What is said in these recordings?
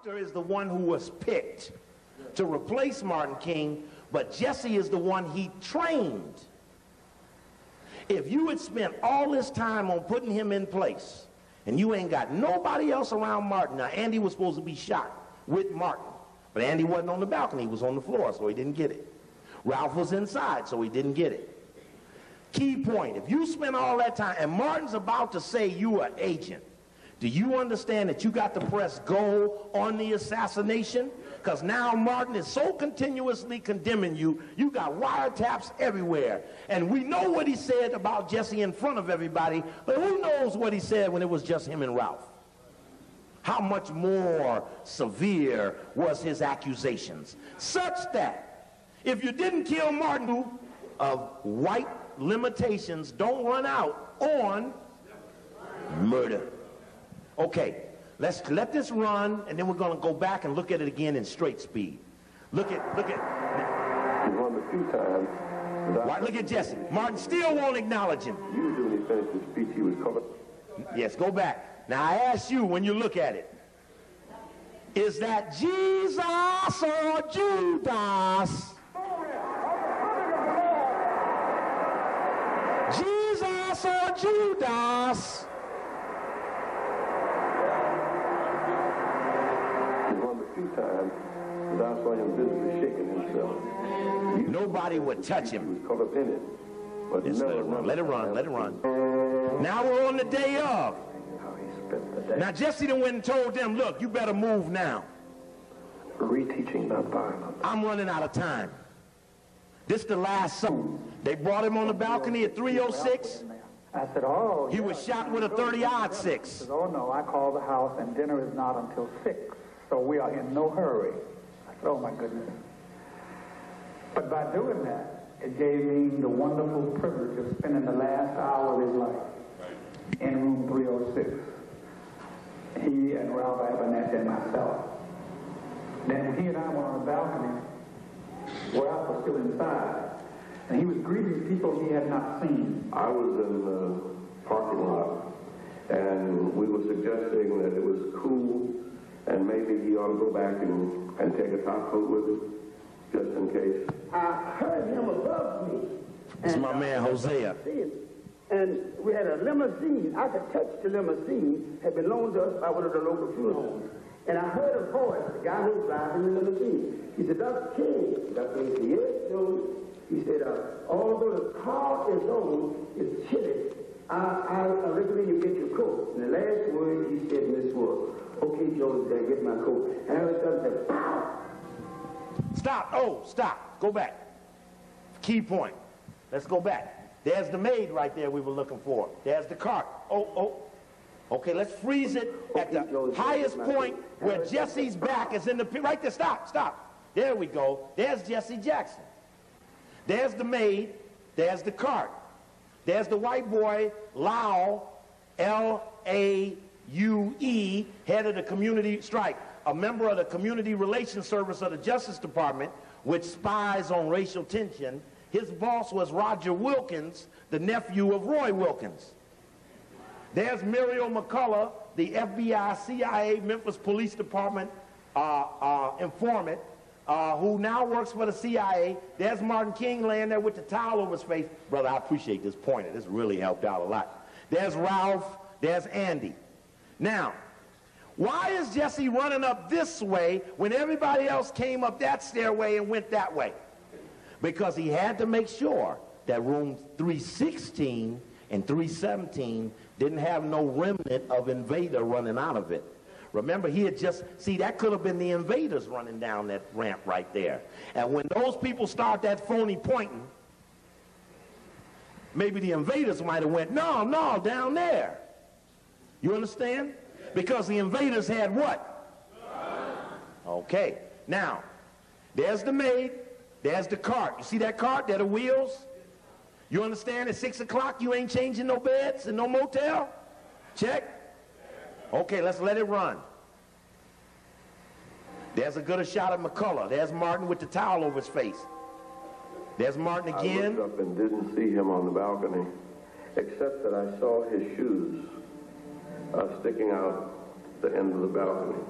doctor is the one who was picked to replace Martin King, but Jessie is the one he trained. If you had spent all this time on putting him in place, and you ain't got nobody else around Martin. Now, Andy was supposed to be shot with Martin, but Andy wasn't on the balcony. He was on the floor, so he didn't get it. Ralph was inside, so he didn't get it. Key point, if you spend all that time, and Martin's about to say you are agent, do you understand that you got to press go on the assassination? Because now Martin is so continuously condemning you, you got wiretaps everywhere. And we know what he said about Jessie in front of everybody, but who knows what he said when it was just him and Ralph? How much more severe was his accusations? Such that if you didn't kill Martin, of white limitations don't run out on murder. Okay. Let's let this run, and then we're going to go back and look at it again in straight speed. Look at. He won a few times. Right, look at Jessie. Martin still won't acknowledge him. Usually when he finished his speech, he was covered. Yes, go back. Now I ask you, when you look at it, is that Jesus or Judas? Jesus or Judas? Times, but I saw him visibly shaking himself. Nobody would touch him. He was caught up in it. But yes, let it run. Let it run. Now we're on the day of. How he spent the day. Now Jessie done went and told them, look, you better move now. Reteaching not violence. I'm running out of time. This is the last song. They brought him on the balcony at 3:06. I said, oh. He was shot with a 30-06. He said, oh, no, I called the house and dinner is not until 6. So we are in no hurry. I said, oh, my goodness. But by doing that, it gave me the wonderful privilege of spending the last hour of his life in room 306. He and Ralph Abernathy and myself. Then when he and I were on the balcony, Ralph was still inside, and he was greeting people he had not seen. I was in the parking lot, and we were suggesting that it was cool, and maybe he ought to go back and take a top coat with him, just in case. I heard him above me. It's my man, Hosea. And we had a limousine. I could touch the limousine, had been loaned to us by one of the local funeral homes. And I heard a voice, the guy who was driving the limousine. He said, Dr. King. Dr. King said, yes, Jones. He said, although the car is on, it's chilly, I recommend you get your coat. And the last word he said in this was, okay, Jones, I get my coat. And I heard something say, pow! Stop. Oh, stop. Go back. Key point. Let's go back. There's the maid right there we were looking for. There's the cart. Oh. Okay, let's freeze it at the highest point where Jessie's back is in the... Right there. Stop. There we go. There's Jessie Jackson. There's the maid. There's the cart. There's the white boy, Lau, L-A-U-E, head of the community strike, a member of the Community Relations Service of the Justice Department, which spies on racial tension. His boss was Roger Wilkins, the nephew of Roy Wilkins. There's Muriel McCullough, the FBI, CIA, Memphis Police Department informant, who now works for the CIA. There's Martin King laying there with the towel over his face. Brother, I appreciate this pointer. This really helped out a lot. There's Ralph. There's Andy. Now, why is Jessie running up this way when everybody else came up that stairway and went that way? Because he had to make sure that room 316 and 317 didn't have no remnant of invader running out of it. Remember, he had just, see, that could have been the invaders running down that ramp right there. And when those people start that phony pointing, maybe the invaders might have went, no, down there. You understand? Because the invaders had what? Okay. Now, there's the maid. There's the cart. You see that cart? There are the wheels. You understand? At 6 o'clock, you ain't changing no beds and no motel? Check. Okay, let's let it run. There's a good shot at McCullough. There's Martin with the towel over his face. There's Martin again. I looked up and didn't see him on the balcony, except that I saw his shoes sticking out the end of the balcony.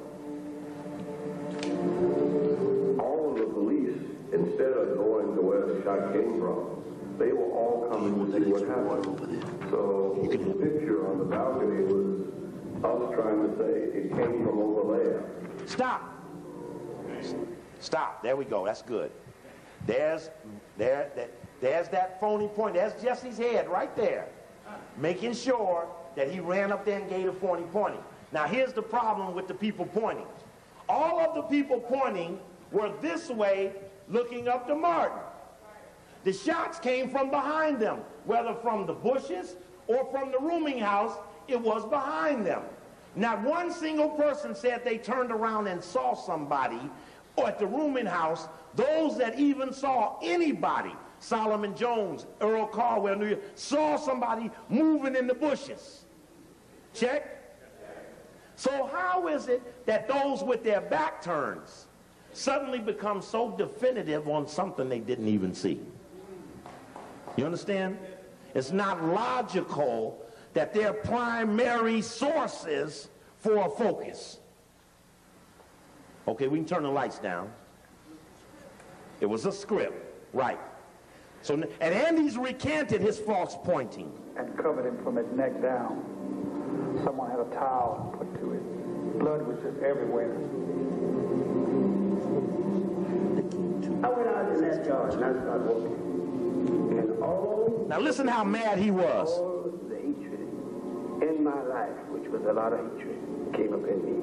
shot came from. They were all coming to see what happened. So the picture on the balcony was us trying to say it came from over there. Stop. Stop. There we go. That's good. There's that phony point. There's Jesse's head right there, making sure that he ran up there and gave a phony pointing. Now here's the problem with the people pointing. All of the people pointing were this way, looking up to Martin. The shots came from behind them, whether from the bushes or from the rooming house, it was behind them. Not one single person said they turned around and saw somebody or at the rooming house. Those that even saw anybody, Solomon Jones, Earl Caldwell, New York, saw somebody moving in the bushes. Check? So how is it that those with their back turns suddenly become so definitive on something they didn't even see? You understand? It's not logical that they're primary sources for a focus. Okay, we can turn the lights down. It was a script, right? So, and Andy's recanted his false pointing. And covered him from his neck down. Someone had a towel put to it. Blood was just everywhere. I went out in that yard and I started walking. And all... Now listen how mad he was. All the hatred in my life, which was a lot of hatred, came up in me.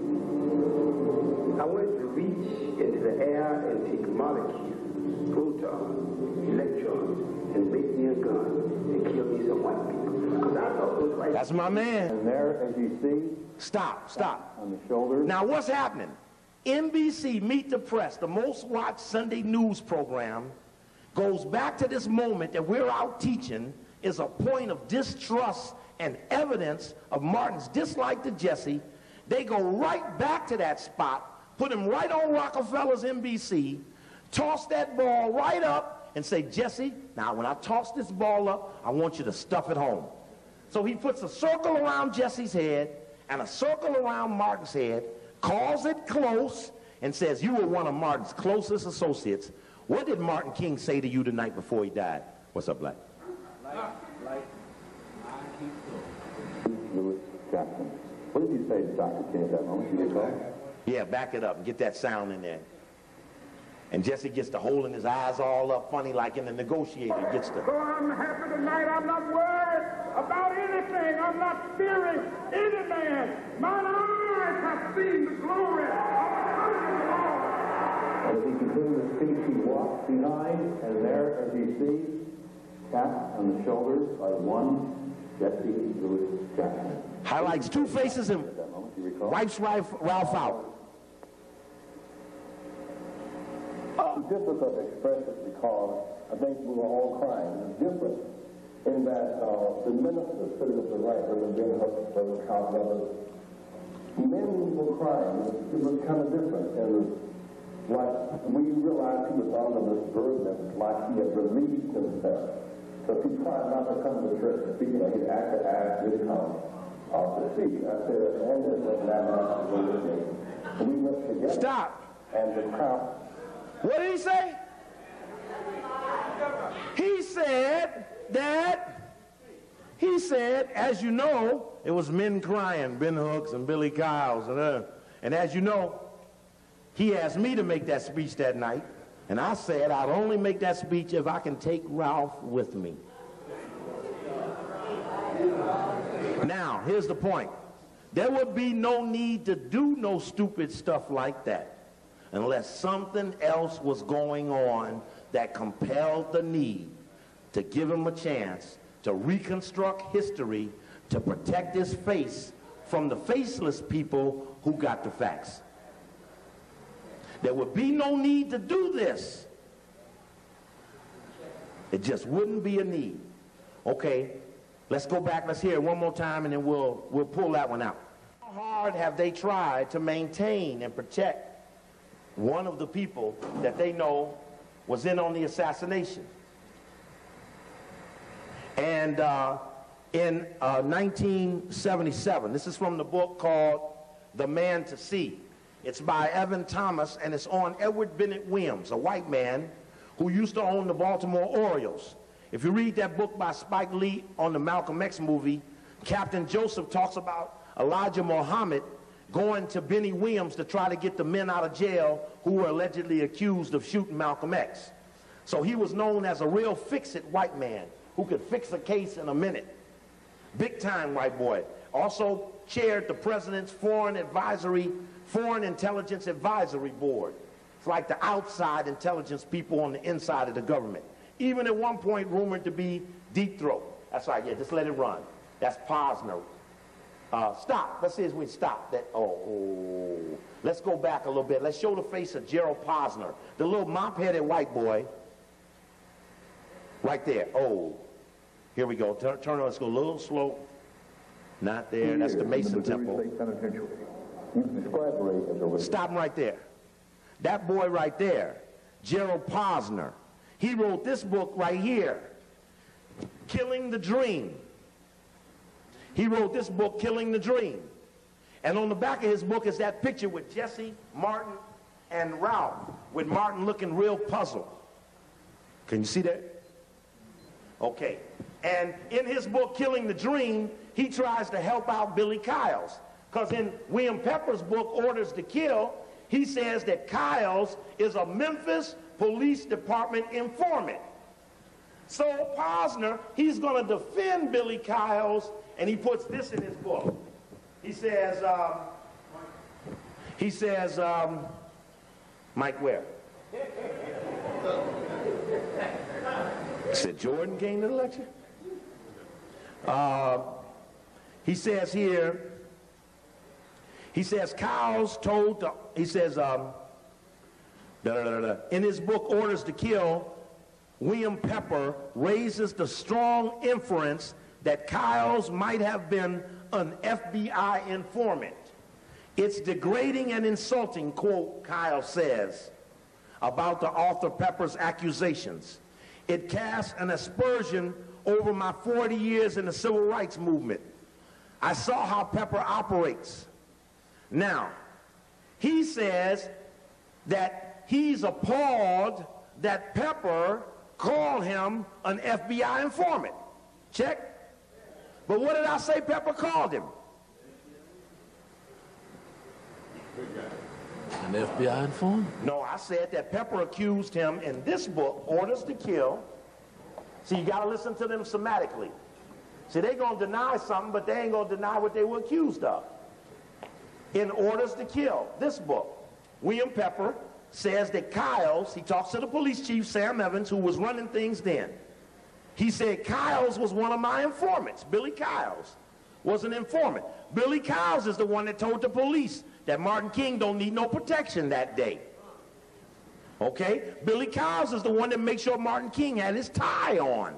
I wanted to reach into the air and take molecules, protons, electrons, and make me a gun and kill me some white people. Because I thought it was right. That's my man. And there, as you see, Stop. on the shoulders. Now what's happening? NBC, Meet the Press, the most watched Sunday news program, goes back to this moment that we're out teaching is a point of distrust and evidence of Martin's dislike to Jesse. They go right back to that spot, put him right on Rockefeller's NBC, toss that ball right up and say, Jesse, now when I toss this ball up, I want you to stuff it home. So he puts a circle around Jesse's head and a circle around Martin's head, calls it close, and says, you were one of Martin's closest associates. What did Martin King say to you the night before he died? What's up, Black? Lewis Jackson. What did you say to Dr. King at that moment? You recall? Yeah, back it up and get that sound in there. And Jesse gets to holding his eyes all up funny like in the negotiator. Gets to... So I'm happy tonight. I'm not worried about anything. I'm not fearing any man. Mine eyes have seen the glory of the Lord. As he continued to speak, he walked behind, and there, as you see, tapped on the shoulders by one Jesse Lewis Jackson. Highlights two faces and At that moment, you recall? wipes Ralph out. It's difficult to express it because I think we were all crying. It's different in that the minister sitting at the right, Reverend Ben Hooks, Reverend Carl Levin, men were crying. It was kind of different. And like we realized he was under this burden, like he had released himself. So he tried not to come to church to speak. He'd act didn't come to speak. I said, and this was that night with me. And we went together. Stop. And the crowd. What did he say? He said, as you know, it was men crying, Ben Hooks and Billy Kyles. And as you know, he asked me to make that speech that night. And I said, I'd only make that speech if I can take Ralph with me. Now, here's the point. There would be no need to do no stupid stuff like that unless something else was going on that compelled the need to give him a chance to reconstruct history, to protect his face from the faceless people who got the facts. There would be no need to do this. It just wouldn't be a need. Okay, let's go back, let's hear it one more time, and then we'll pull that one out. How hard have they tried to maintain and protect one of the people that they know was in on the assassination? And in 1977, this is from the book called The Man to See. It's by Evan Thomas, and it's on Edward Bennett Williams, a white man who used to own the Baltimore Orioles. If you read that book by Spike Lee on the Malcolm X movie, Captain Joseph talks about Elijah Muhammad going to Benny Williams to try to get the men out of jail who were allegedly accused of shooting Malcolm X. So he was known as a real fix-it white man who could fix a case in a minute. Big-time white boy. Also chaired the president's Foreign Intelligence Advisory Board. It's like the outside intelligence people on the inside of the government. Even at one point rumored to be Deep Throat. That's right, yeah, just let it run. That's Posner. Stop. Let's see if we stop that. Let's go back a little bit. Let's show the face of Gerald Posner, the little mop-headed white boy. Right there. Oh, here we go. Turn on. Let's go a little slow. Not there. That's the Mason Temple. Stop him right there. That boy right there, Gerald Posner. He wrote this book right here, Killing the Dream. He wrote this book, Killing the Dream. And on the back of his book is that picture with Jessie, Martin, and Ralph, with Martin looking real puzzled. Can you see that? Okay. And in his book, Killing the Dream, he tries to help out Billy Kyles. Because in William Pepper's book, Orders to Kill, he says that Kyles is a Memphis Police Department informant. So Posner, he's going to defend Billy Kyles, and he puts this in his book. He says, Mike where? He said, Jordan came to the lecture? He says here, he says, Kyles told, he says, in his book, Orders to Kill, William Pepper raises the strong inference that Kyles might have been an FBI informant. It's degrading and insulting, quote, Kyles says, about the author Pepper's accusations. It casts an aspersion over my 40 years in the civil rights movement. I saw how Pepper operates. Now, he says that he's appalled that Pepper called him an FBI informant. Check. But what did I say Pepper called him? An FBI informant? No, I said that Pepper accused him in this book, Orders to Kill. See, you got to listen to them semantically. See, they're going to deny something, but they ain't going to deny what they were accused of. In Orders to Kill, this book, William Pepper says that Kyles, he talks to the police chief, Sam Evans, who was running things then. He said Kyles was one of my informants. Billy Kyles was an informant. Billy Kyles is the one that told the police that Martin King don't need no protection that day. Okay? Billy Kyles is the one that made sure Martin King had his tie on.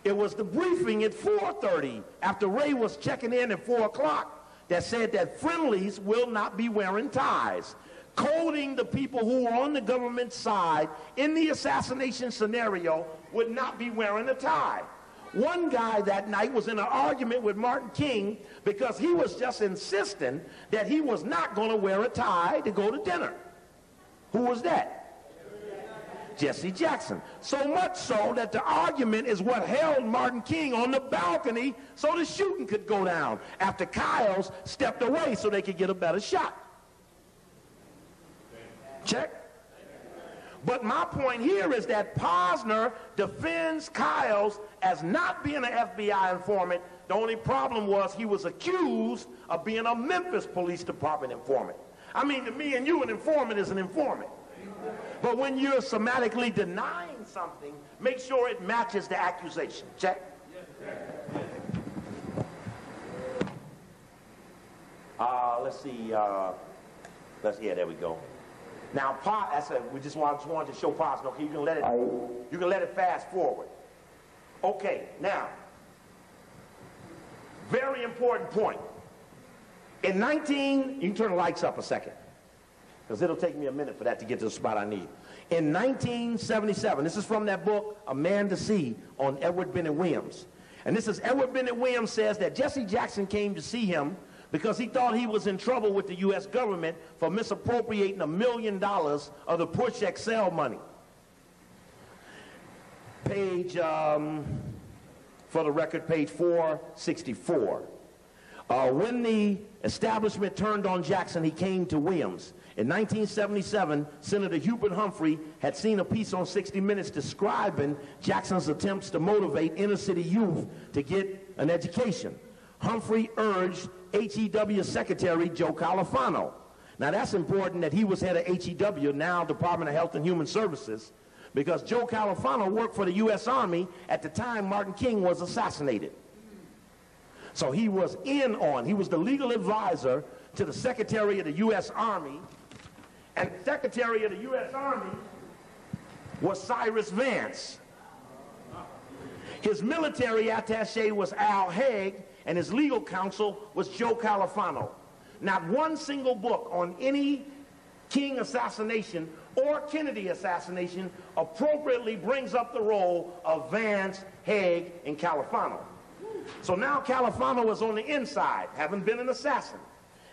It was the briefing at 4:30 after Ray was checking in at 4 o'clock that said that friendlies will not be wearing ties, coding the people who were on the government side in the assassination scenario would not be wearing a tie. One guy that night was in an argument with Martin King because he was just insisting that he was not going to wear a tie to go to dinner. Who was that? Jesse Jackson. So much so that the argument is what held Martin King on the balcony so the shooting could go down after Kyles stepped away so they could get a better shot. Check. But my point here is that Posner defends Kyles as not being an FBI informant. The only problem was he was accused of being a Memphis Police Department informant. I mean, to me and you, an informant is an informant. But when you're semantically denying something, make sure it matches the accusation. Check. Let's see. Yeah, there we go. Now, we just wanted to show Posner. Okay, you can let it fast forward. Okay, now, very important point. You can turn the lights up a second, because it'll take me a minute for that to get to the spot I need. In 1977, this is from that book, A Man to See, on Edward Bennett Williams. And this is Edward Bennett Williams says that Jesse Jackson came to see him because he thought he was in trouble with the U.S. government for misappropriating $1 million of the Push XL money. Page, for the record, page 464. When the establishment turned on Jackson, he came to Williams. In 1977, Senator Hubert Humphrey had seen a piece on 60 Minutes describing Jackson's attempts to motivate inner-city youth to get an education. Humphrey urged HEW Secretary Joe Califano. Now that's important that he was head of HEW, now Department of Health and Human Services, because Joe Califano worked for the U.S. Army at the time Martin King was assassinated. So he was he was the legal advisor to the Secretary of the U.S. Army, and Secretary of the U.S. Army was Cyrus Vance. His military attaché was Al Haig, and his legal counsel was Joe Califano. Not one single book on any King assassination or Kennedy assassination appropriately brings up the role of Vance, Haig, and Califano. So now Califano is on the inside, having been an assassin.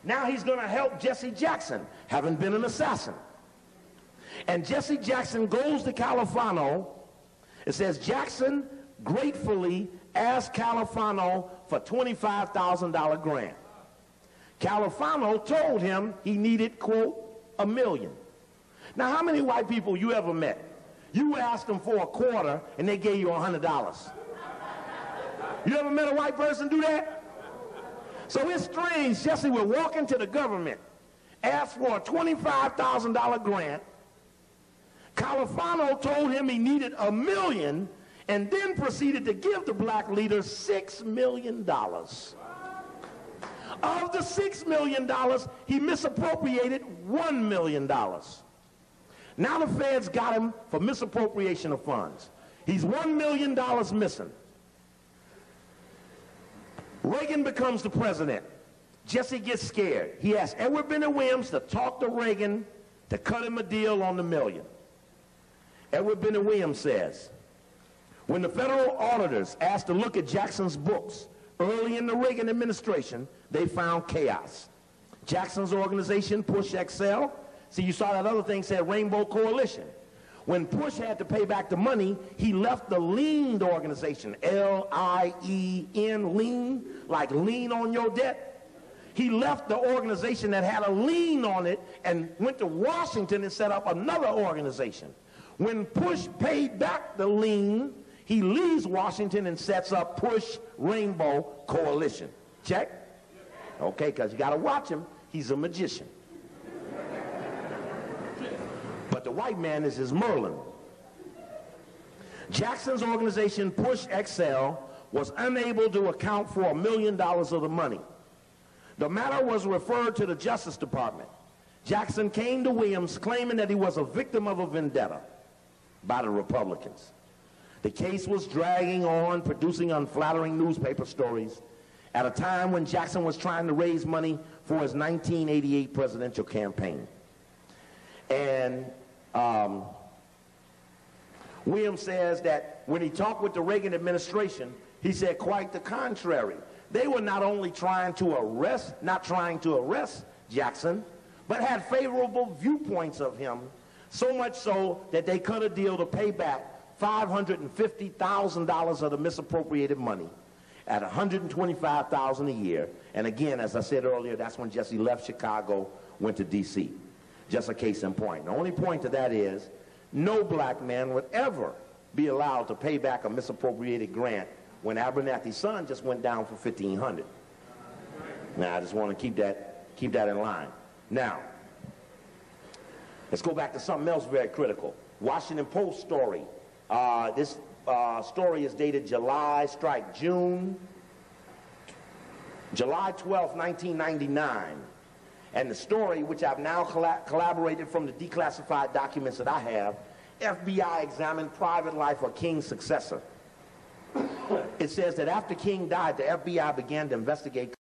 Now he's going to help Jesse Jackson, having been an assassin. And Jesse Jackson goes to Califano. It says, Jackson gratefully asked Califano for $25,000 grant. Califano told him he needed, quote, $1 million. Now, how many white people you ever met? You asked them for a quarter and they gave you $100. You ever met a white person do that? So it's strange. Jesse would walk into the government, ask for a $25,000 grant. Califano told him he needed $1 million and then proceeded to give the black leader $6 million. Of the $6 million, he misappropriated $1 million. Now the feds got him for misappropriation of funds. He's $1 million missing. Reagan becomes the president. Jesse gets scared. He asks Edward Bennett Williams to talk to Reagan to cut him a deal on the $1 million. Edward Bennett Williams says, when the federal auditors asked to look at Jackson's books early in the Reagan administration, they found chaos. Jackson's organization, Push XL, see, you saw that other thing said Rainbow Coalition. When Push had to pay back the money, he left the leaned organization, L-I-E-N, lean, like lean on your debt. He left the organization that had a lien on it and went to Washington and set up another organization. When Push paid back the lien, he leaves Washington and sets up Push Rainbow Coalition. Check? Okay, because you got to watch him. He's a magician. But the white man is his Merlin. Jackson's organization, Push XL, was unable to account for $1 million of the money. The matter was referred to the Justice Department. Jackson came to Williams claiming that he was a victim of a vendetta by the Republicans. The case was dragging on, producing unflattering newspaper stories at a time when Jackson was trying to raise money for his 1988 presidential campaign. And Williams says that when he talked with the Reagan administration, he said quite the contrary. They were not only not trying to arrest Jackson, but had favorable viewpoints of him, so much so that they cut a deal to pay back $550,000 of the misappropriated money at $125,000 a year. And again, as I said earlier, that's when Jesse left Chicago, went to D.C. Just a case in point. The only point to that is no black man would ever be allowed to pay back a misappropriated grant when Abernathy's son just went down for $1,500. Now, I just want to keep that in line. Now, let's go back to something else very critical. Washington Post story. This story is dated July 12, 1999. And the story, which I've now collaborated from the declassified documents that I have, FBI examined private life of King's successor. It says that after King died, the FBI began to investigate